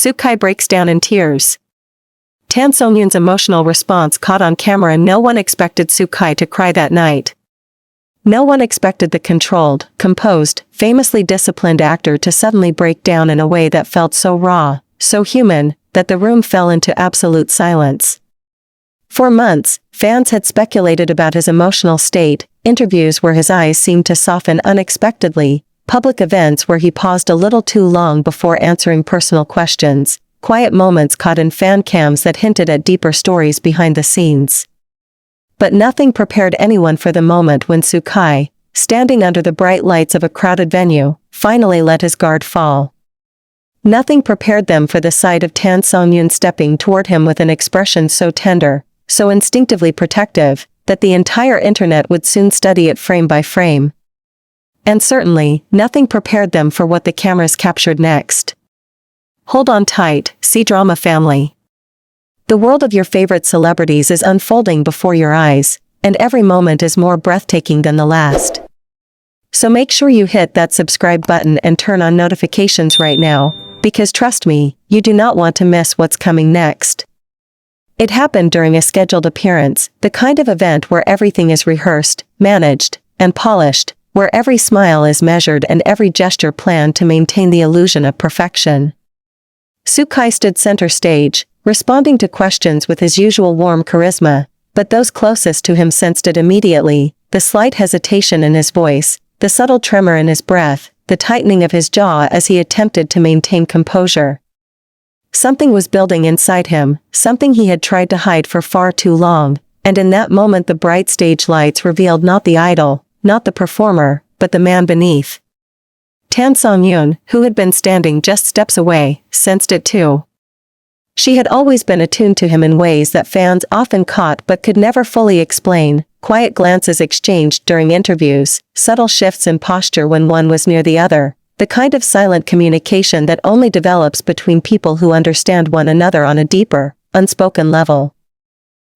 Sukai breaks down in tears. Tan Songyun's emotional response caught on camera. No one expected Sukai to cry that night. No one expected the controlled, composed, famously disciplined actor to suddenly break down in a way that felt so raw, so human, that the room fell into absolute silence. For months, fans had speculated about his emotional state, interviews where his eyes seemed to soften unexpectedly, public events where he paused a little too long before answering personal questions, quiet moments caught in fan cams that hinted at deeper stories behind the scenes. But nothing prepared anyone for the moment when Sukai, standing under the bright lights of a crowded venue, finally let his guard fall. Nothing prepared them for the sight of Tan Songyun stepping toward him with an expression so tender, so instinctively protective, that the entire internet would soon study it frame by frame. And certainly, nothing prepared them for what the cameras captured next. Hold on tight, C-drama family. The world of your favorite celebrities is unfolding before your eyes, and every moment is more breathtaking than the last. So make sure you hit that subscribe button and turn on notifications right now, because trust me, you do not want to miss what's coming next. It happened during a scheduled appearance, the kind of event where everything is rehearsed, managed, and polished, where every smile is measured and every gesture planned to maintain the illusion of perfection. Sukai stood center stage, responding to questions with his usual warm charisma, but those closest to him sensed it immediately, the slight hesitation in his voice, the subtle tremor in his breath, the tightening of his jaw as he attempted to maintain composure. Something was building inside him, something he had tried to hide for far too long, and in that moment the bright stage lights revealed not the idol, not the performer, but the man beneath. Tan Songyun, who had been standing just steps away, sensed it too. She had always been attuned to him in ways that fans often caught but could never fully explain, quiet glances exchanged during interviews, subtle shifts in posture when one was near the other, the kind of silent communication that only develops between people who understand one another on a deeper, unspoken level.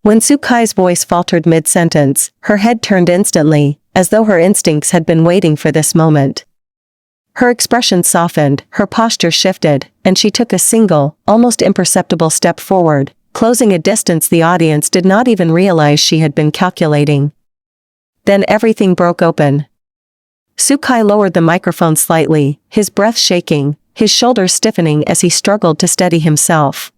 When Sukai's voice faltered mid-sentence, her head turned instantly, as though her instincts had been waiting for this moment. Her expression softened, her posture shifted, and she took a single, almost imperceptible step forward, closing a distance the audience did not even realize she had been calculating. Then everything broke open. Sukai lowered the microphone slightly, his breath shaking, his shoulders stiffening as he struggled to steady himself.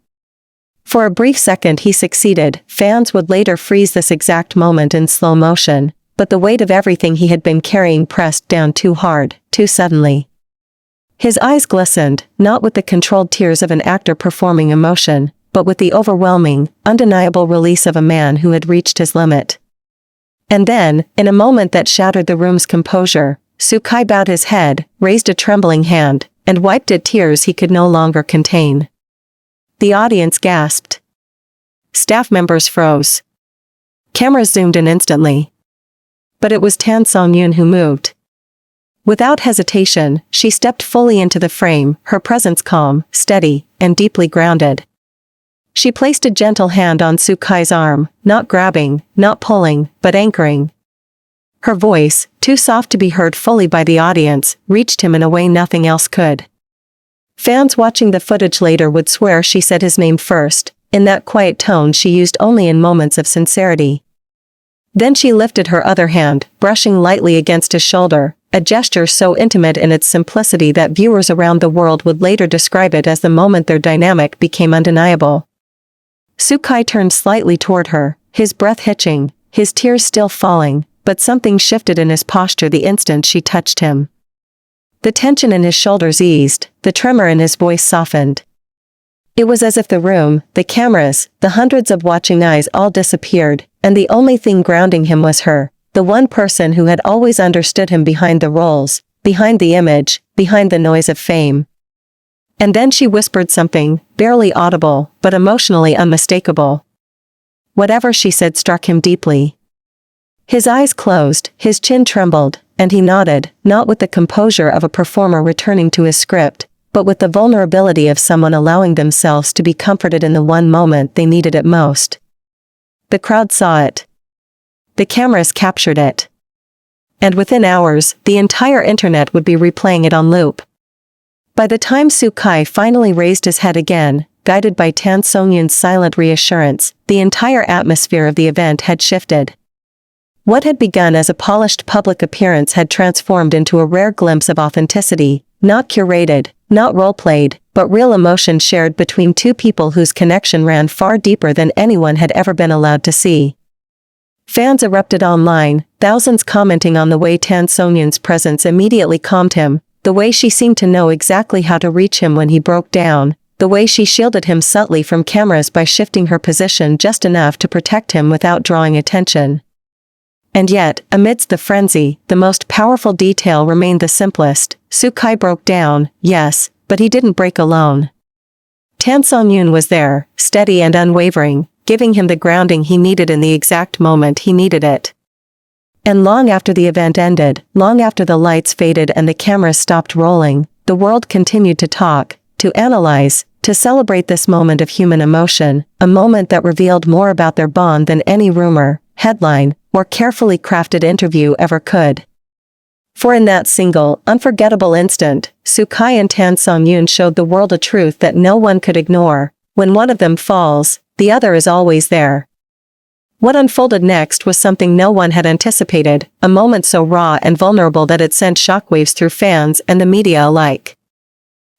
For a brief second he succeeded. Fans would later freeze this exact moment in slow motion, but the weight of everything he had been carrying pressed down too hard, too suddenly. His eyes glistened, not with the controlled tears of an actor performing emotion, but with the overwhelming, undeniable release of a man who had reached his limit. And then, in a moment that shattered the room's composure, Sukai bowed his head, raised a trembling hand, and wiped at tears he could no longer contain. The audience gasped. Staff members froze. Cameras zoomed in instantly. But it was Tan Songyun who moved. Without hesitation, she stepped fully into the frame, her presence calm, steady, and deeply grounded. She placed a gentle hand on Sukai's arm, not grabbing, not pulling, but anchoring. Her voice, too soft to be heard fully by the audience, reached him in a way nothing else could. Fans watching the footage later would swear she said his name first, in that quiet tone she used only in moments of sincerity. Then she lifted her other hand, brushing lightly against his shoulder, a gesture so intimate in its simplicity that viewers around the world would later describe it as the moment their dynamic became undeniable. Sukai turned slightly toward her, his breath hitching, his tears still falling, but something shifted in his posture the instant she touched him. The tension in his shoulders eased, the tremor in his voice softened. It was as if the room, the cameras, the hundreds of watching eyes all disappeared, and the only thing grounding him was her, the one person who had always understood him behind the roles, behind the image, behind the noise of fame. And then she whispered something, barely audible, but emotionally unmistakable. Whatever she said struck him deeply. His eyes closed, his chin trembled, and he nodded, not with the composure of a performer returning to his script, but with the vulnerability of someone allowing themselves to be comforted in the one moment they needed it most. The crowd saw it. The cameras captured it. And within hours, the entire internet would be replaying it on loop. By the time Sukai finally raised his head again, guided by Tan Songyun's silent reassurance, the entire atmosphere of the event had shifted. What had begun as a polished public appearance had transformed into a rare glimpse of authenticity, not curated, not role-played, but real emotion shared between two people whose connection ran far deeper than anyone had ever been allowed to see. Fans erupted online, thousands commenting on the way Tan Songyun's presence immediately calmed him, the way she seemed to know exactly how to reach him when he broke down, the way she shielded him subtly from cameras by shifting her position just enough to protect him without drawing attention. And yet, amidst the frenzy, the most powerful detail remained the simplest. Sukai broke down, yes, but he didn't break alone. Tan Songyun was there, steady and unwavering, giving him the grounding he needed in the exact moment he needed it. And long after the event ended, long after the lights faded and the cameras stopped rolling, the world continued to talk, to analyze, to celebrate this moment of human emotion, a moment that revealed more about their bond than any rumor, headline, or carefully crafted interview ever could. For in that single, unforgettable instant, Sukai and Tan Songyun showed the world a truth that no one could ignore. When one of them falls, the other is always there. What unfolded next was something no one had anticipated, a moment so raw and vulnerable that it sent shockwaves through fans and the media alike.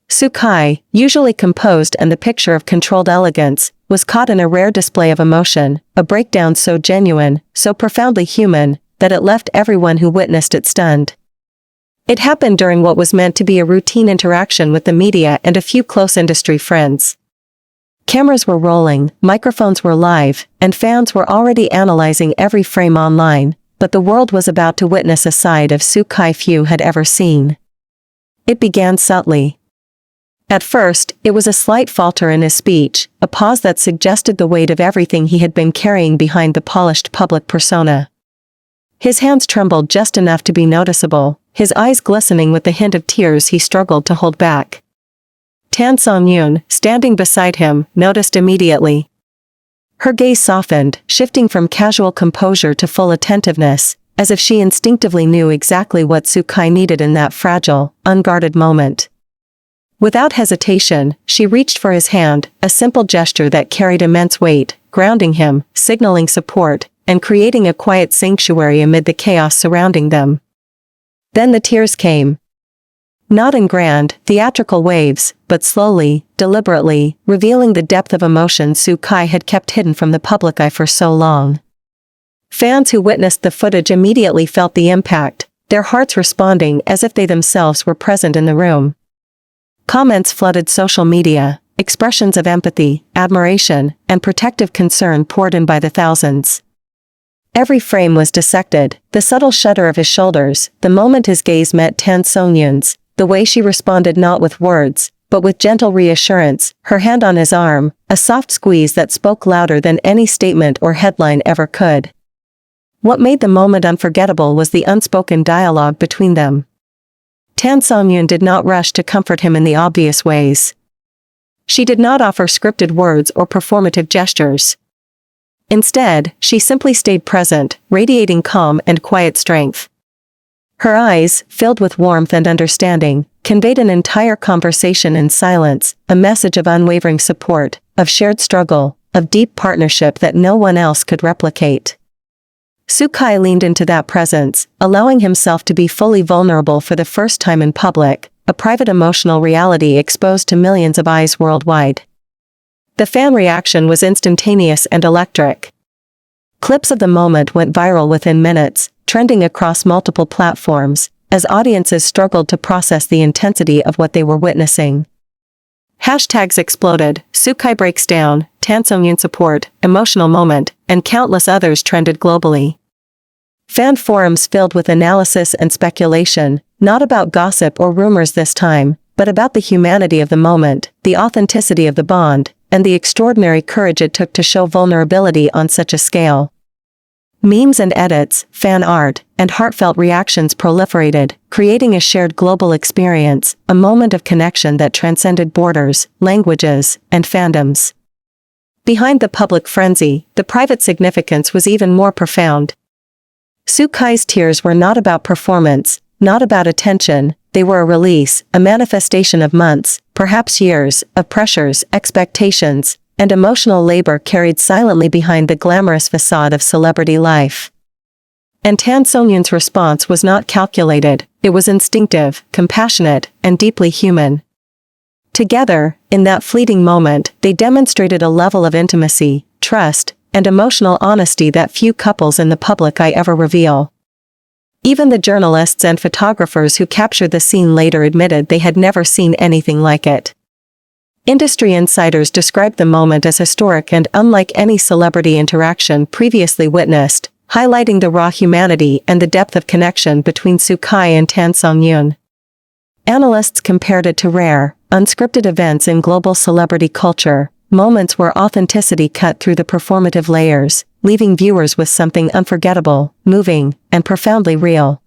Sukai, usually composed and the picture of controlled elegance, was caught in a rare display of emotion, a breakdown so genuine, so profoundly human, that it left everyone who witnessed it stunned. It happened during what was meant to be a routine interaction with the media and a few close industry friends. Cameras were rolling, microphones were live, and fans were already analyzing every frame online, but the world was about to witness a side of Sukai few had ever seen. It began subtly. At first, it was a slight falter in his speech, a pause that suggested the weight of everything he had been carrying behind the polished public persona. His hands trembled just enough to be noticeable, his eyes glistening with the hint of tears he struggled to hold back. Tan Songyun, standing beside him, noticed immediately. Her gaze softened, shifting from casual composure to full attentiveness, as if she instinctively knew exactly what Sukai needed in that fragile, unguarded moment. Without hesitation, she reached for his hand, a simple gesture that carried immense weight, grounding him, signaling support, and creating a quiet sanctuary amid the chaos surrounding them. Then the tears came. Not in grand, theatrical waves, but slowly, deliberately, revealing the depth of emotion Sukai had kept hidden from the public eye for so long. Fans who witnessed the footage immediately felt the impact, their hearts responding as if they themselves were present in the room. Comments flooded social media, expressions of empathy, admiration, and protective concern poured in by the thousands. Every frame was dissected, the subtle shudder of his shoulders, the moment his gaze met Tan Songyun's, the way she responded not with words, but with gentle reassurance, her hand on his arm, a soft squeeze that spoke louder than any statement or headline ever could. What made the moment unforgettable was the unspoken dialogue between them. Tan Songyun did not rush to comfort him in the obvious ways. She did not offer scripted words or performative gestures. Instead, she simply stayed present, radiating calm and quiet strength. Her eyes, filled with warmth and understanding, conveyed an entire conversation in silence, a message of unwavering support, of shared struggle, of deep partnership that no one else could replicate. Sukai leaned into that presence, allowing himself to be fully vulnerable for the first time in public, a private emotional reality exposed to millions of eyes worldwide. The fan reaction was instantaneous and electric. Clips of the moment went viral within minutes, trending across multiple platforms, as audiences struggled to process the intensity of what they were witnessing. Hashtags exploded, Sukai breaks down, Tan Songyun support, emotional moment, and countless others trended globally. Fan forums filled with analysis and speculation, not about gossip or rumors this time, but about the humanity of the moment, the authenticity of the bond, and the extraordinary courage it took to show vulnerability on such a scale. Memes and edits, fan art, and heartfelt reactions proliferated, creating a shared global experience, a moment of connection that transcended borders, languages, and fandoms. Behind the public frenzy, the private significance was even more profound. Sukai's tears were not about performance, not about attention, they were a release, a manifestation of months, perhaps years, of pressures, expectations, and emotional labor carried silently behind the glamorous facade of celebrity life. And Tan Songyun's response was not calculated, it was instinctive, compassionate, and deeply human. Together, in that fleeting moment, they demonstrated a level of intimacy, trust, and emotional honesty that few couples in the public eye ever reveal. Even the journalists and photographers who captured the scene later admitted they had never seen anything like it. Industry insiders described the moment as historic and unlike any celebrity interaction previously witnessed, highlighting the raw humanity and the depth of connection between Soo-kai and Tan Songyun. Analysts compared it to rare, unscripted events in global celebrity culture, moments where authenticity cut through the performative layers, leaving viewers with something unforgettable, moving, and profoundly real.